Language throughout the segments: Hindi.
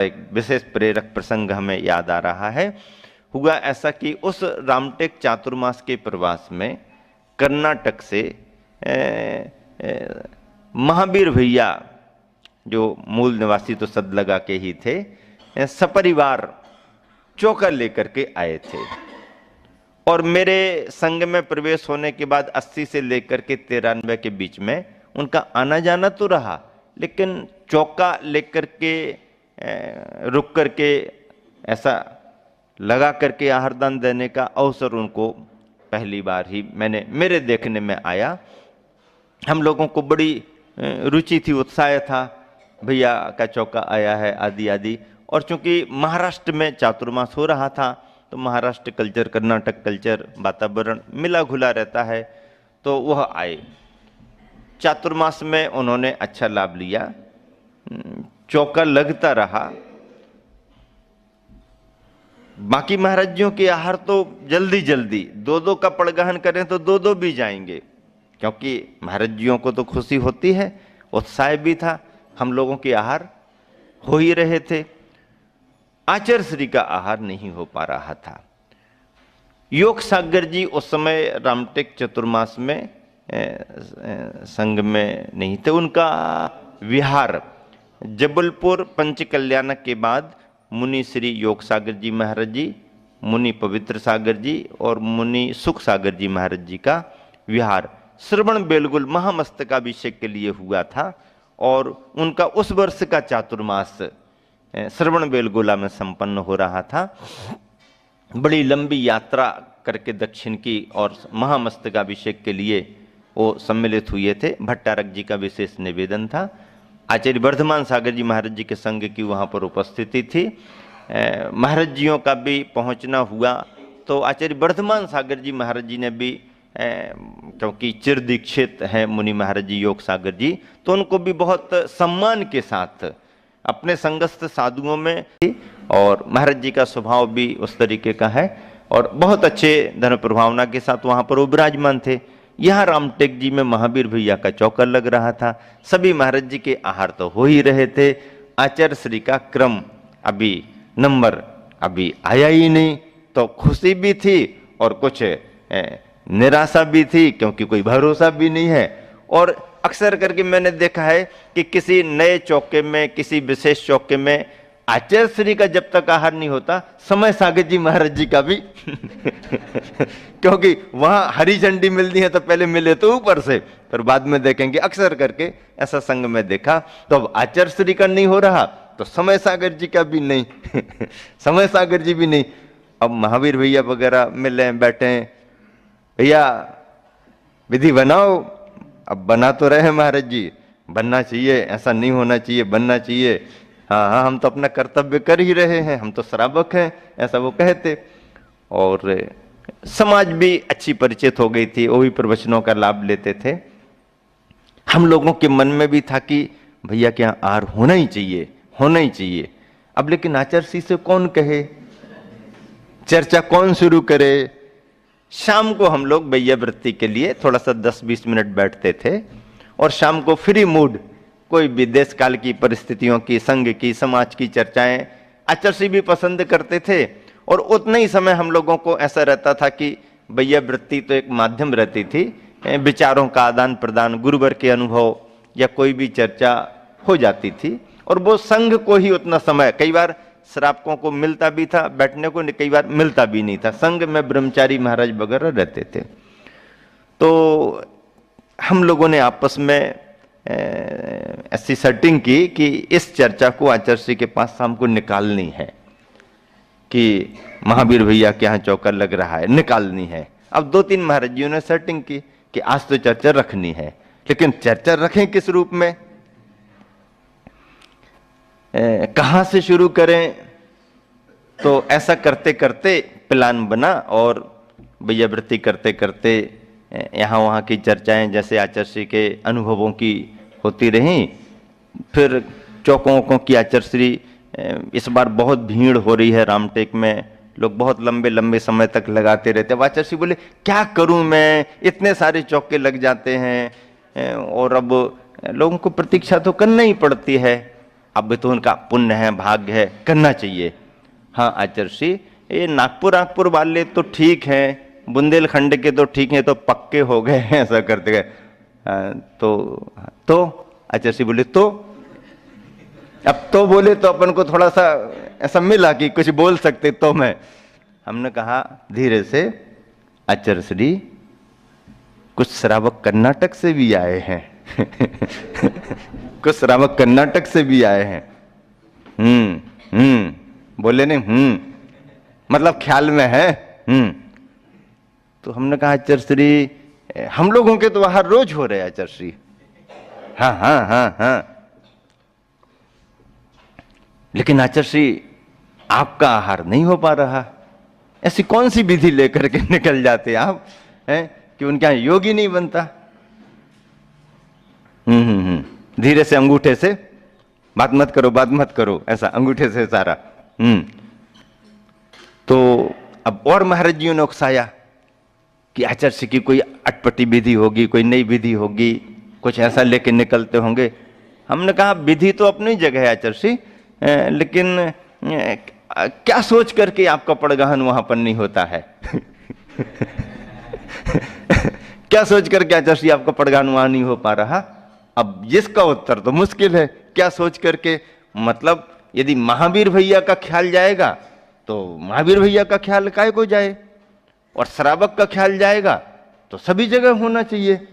एक विशेष प्रेरक प्रसंग हमें याद आ रहा है। हुआ ऐसा कि उस रामटेक चातुर्मास के प्रवास में कर्नाटक से महावीर भैया, जो मूल निवासी तो सदलगा के ही थे, सपरिवार चौका लेकर के आए थे। और मेरे संघ में प्रवेश होने के बाद 80 से लेकर के 93 के बीच में उनका आना जाना तो रहा, लेकिन चौका लेकर के रुक करके ऐसा लगा करके आहारदान देने का अवसर उनको पहली बार ही मेरे देखने में आया। हम लोगों को बड़ी रुचि थी, उत्साह था, भैया का चौका आया है आदि आदि। और चूंकि महाराष्ट्र में चातुर्मास हो रहा था तो महाराष्ट्र कल्चर, कर्नाटक कल्चर, वातावरण मिला घुला रहता है, तो वह आए। चातुर्मास में उन्होंने अच्छा लाभ लिया, चौका लगता रहा। बाकी महाराजियों के आहार तो जल्दी जल्दी 2-2 का पड़गहन करें तो 2-2 भी जाएंगे, क्योंकि महाराजियों को तो खुशी होती है, उत्साह भी था। हम लोगों के आहार हो ही रहे थे, आचार्य श्री का आहार नहीं हो पा रहा था। योग सागर जी उस समय रामटेक चतुर्मास में संघ में नहीं थे। उनका विहार जबलपुर पंचकल्याण के बाद मुनि श्री योग सागर जी महाराज जी, मुनि पवित्र सागर जी और मुनि सुख सागर जी महाराज जी का विहार श्रवण बेलगुल महामस्तकाभिषेक के लिए हुआ था। और उनका उस वर्ष का चातुर्मास श्रवण बेलगोला में संपन्न हो रहा था। बड़ी लंबी यात्रा करके दक्षिण की और महामस्तकाभिषेक के लिए वो सम्मिलित हुए थे। भट्टारक जी का विशेष निवेदन था। आचार्य वर्धमान सागर जी महाराज जी के संघ की वहाँ पर उपस्थिति थी। महाराज जियों का भी पहुँचना हुआ, तो आचार्य वर्धमान सागर जी महाराज जी ने भी, क्योंकि चिर दीक्षित हैं मुनि महाराज जी योग सागर जी, तो उनको भी बहुत सम्मान के साथ अपने संगस्थ साधुओं में, और महाराज जी का स्वभाव भी उस तरीके का है और बहुत अच्छे धर्म प्रभावना के साथ वहाँ पर वो विराजमान थे। यहाँ रामटेक जी में महावीर भैया का चौका लग रहा था। सभी महाराज जी के आहार तो हो ही रहे थे। आचार्य श्री का क्रम नंबर अभी आया ही नहीं, तो खुशी भी थी और कुछ निराशा भी थी, क्योंकि कोई भरोसा भी नहीं है। और अक्सर करके मैंने देखा है कि किसी नए चौके में, किसी विशेष चौके में आचार्य श्री का जब तक आहार नहीं होता, समय सागर जी महाराज जी का भी क्योंकि वहां हरी झंडी मिलती है तो पहले मिले तो ऊपर से, फिर बाद में देखेंगे। अक्सर करके ऐसा संघ में देखा। तो अब आचार्य श्री का नहीं हो रहा तो समय सागर जी का भी नहीं समय सागर जी भी नहीं। अब महावीर भैया वगैरह मिले, बैठे, भैया विधि बनाओ। अब बना तो रहे महाराज जी, बनना चाहिए, ऐसा नहीं होना चाहिए, बनना चाहिए। हाँ हाँ, हम तो अपना कर्तव्य कर ही रहे हैं, हम तो श्रावक हैं, ऐसा वो कहते। और समाज भी अच्छी परिचित हो गई थी, वो भी प्रवचनों का लाभ लेते थे। हम लोगों के मन में भी था कि भैया के यहाँ आहार होना ही चाहिए, होना ही चाहिए। अब लेकिन आचार्य श्री से कौन कहे, चर्चा कौन शुरू करे। शाम को हम लोग भैया वृत्ति के लिए थोड़ा सा 10-20 मिनट बैठते थे, और शाम को फ्री मूड, कोई भी देश काल की परिस्थितियों की, संघ की, समाज की चर्चाएं आचार्य श्री भी पसंद करते थे। और उतना ही समय हम लोगों को ऐसा रहता था कि भैया वृत्ति तो एक माध्यम रहती थी, विचारों का आदान प्रदान, गुरुवर के अनुभव या कोई भी चर्चा हो जाती थी। और वो संघ को ही उतना समय, कई बार श्रावकों को मिलता भी था बैठने को, कई बार मिलता भी नहीं था। संघ में ब्रह्मचारी महाराज वगैरह रहते थे। तो हम लोगों ने आपस में ऐसी सेटिंग की कि इस चर्चा को आचार्य श्री के पास शाम को निकालनी है, कि महावीर भैया के यहाँ चौका लग रहा है, निकालनी है। अब 2-3 महाराज जियों ने सेटिंग की कि आज तो चर्चा रखनी है, लेकिन चर्चा रखें किस रूप में, कहाँ से शुरू करें। तो ऐसा करते करते प्लान बना, और भैया वृत्ति करते करते यहाँ वहाँ की चर्चाएं जैसे आचार्य श्री के अनुभवों की होती रहीं। फिर चौकों की आचार्य श्री, इस बार बहुत भीड़ हो रही है रामटेक में, लोग बहुत लंबे लंबे समय तक लगाते रहते हैं। आचार्य श्री बोले क्या करूं मैं, इतने सारे चौके लग जाते हैं और अब लोगों को प्रतीक्षा तो करना ही पड़ती है। अब तो उनका पुण्य है, भाग्य है, करना चाहिए। हाँ आचार्य, ये नागपुर वाले तो ठीक हैं, बुंदेलखंड के तो ठीक हैं, तो पक्के हो गए हैं ऐसा करते गए। तो आचार्य बोले तो अब तो बोले तो अपन को थोड़ा सा ऐसा मिला कि कुछ बोल सकते तो मैं। हमने कहा धीरे से, आचार्य श्री कुछ श्रावक कर्नाटक से भी आए हैं कुछ श्रावक कर्नाटक से भी आए हैं। बोले नहीं, मतलब ख्याल में है। तो हमने कहा आचार्य श्री हम लोगों के तो आहार रोज हो रहे हैं आचार्य श्री। हाँ, लेकिन आचार्य श्री आपका आहार नहीं हो पा रहा। ऐसी कौन सी विधि लेकर के निकल जाते आप हैं कि उनके यहां योग ही नहीं बनता। धीरे से अंगूठे से बात मत करो ऐसा अंगूठे से सारा। तो अब और महाराज जी ने उकसाया कि आचार्य की कोई अटपटी विधि होगी, कोई नई विधि होगी, कुछ ऐसा लेके निकलते होंगे। हमने कहा विधि तो अपनी जगह है आचार्य, लेकिन क्या सोच करके आपका पड़गहन वहां पर नहीं होता है क्या सोच करके आचार्य आपका पड़गहन वहां नहीं हो पा रहा। अब जिसका उत्तर तो मुश्किल है, क्या सोच करके, मतलब यदि महावीर भैया का ख्याल जाएगा तो महावीर भैया का ख्याल काय को जाए, और श्रावक का ख्याल जाएगा तो सभी जगह होना चाहिए।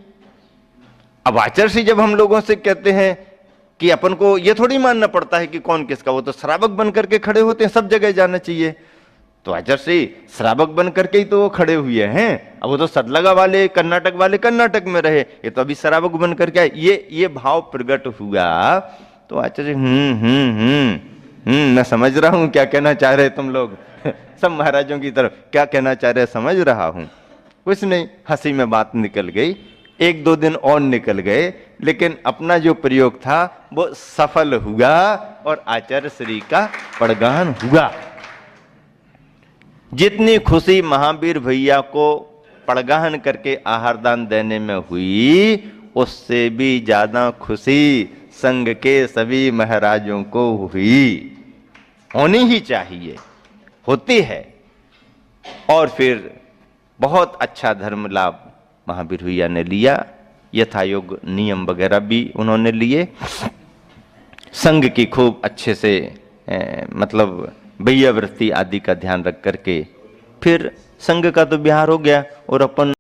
अब आचार्य जब हम लोगों से कहते हैं कि अपन को ये थोड़ी मानना पड़ता है कि कौन किसका, वो तो श्रावक बन करके खड़े होते हैं, सब जगह जाना चाहिए। तो आचार्य श्रावक बन करके ही तो वो खड़े हुए हैं। अब वो तो सतलगा वाले कर्नाटक में रहे, ये तो अभी श्रावक बन करके आए। ये भाव प्रकट हुआ तो आचार्य मैं समझ रहा हूं क्या कहना चाह रहे तुम लोग सब महाराजों की तरफ क्या कहना चाह रहे समझ रहा हूं। कुछ नहीं, हंसी में बात निकल गई। 1-2 दिन और निकल गए, लेकिन अपना जो प्रयोग था वो सफल हुआ और आचार्य श्री का पड़गहन हुआ। जितनी खुशी महावीर भैया को पड़गहन करके आहार दान देने में हुई, उससे भी ज्यादा खुशी संघ के सभी महाराजों को हुई। होनी ही चाहिए, होती है। और फिर बहुत अच्छा धर्म लाभ महावीर भैया ने लिया, यथायोग नियम वगैरह भी उन्होंने लिए, संघ की खूब अच्छे से मतलब वैयावृत्ति आदि का ध्यान रख करके फिर संघ का तो बिहार हो गया और अपन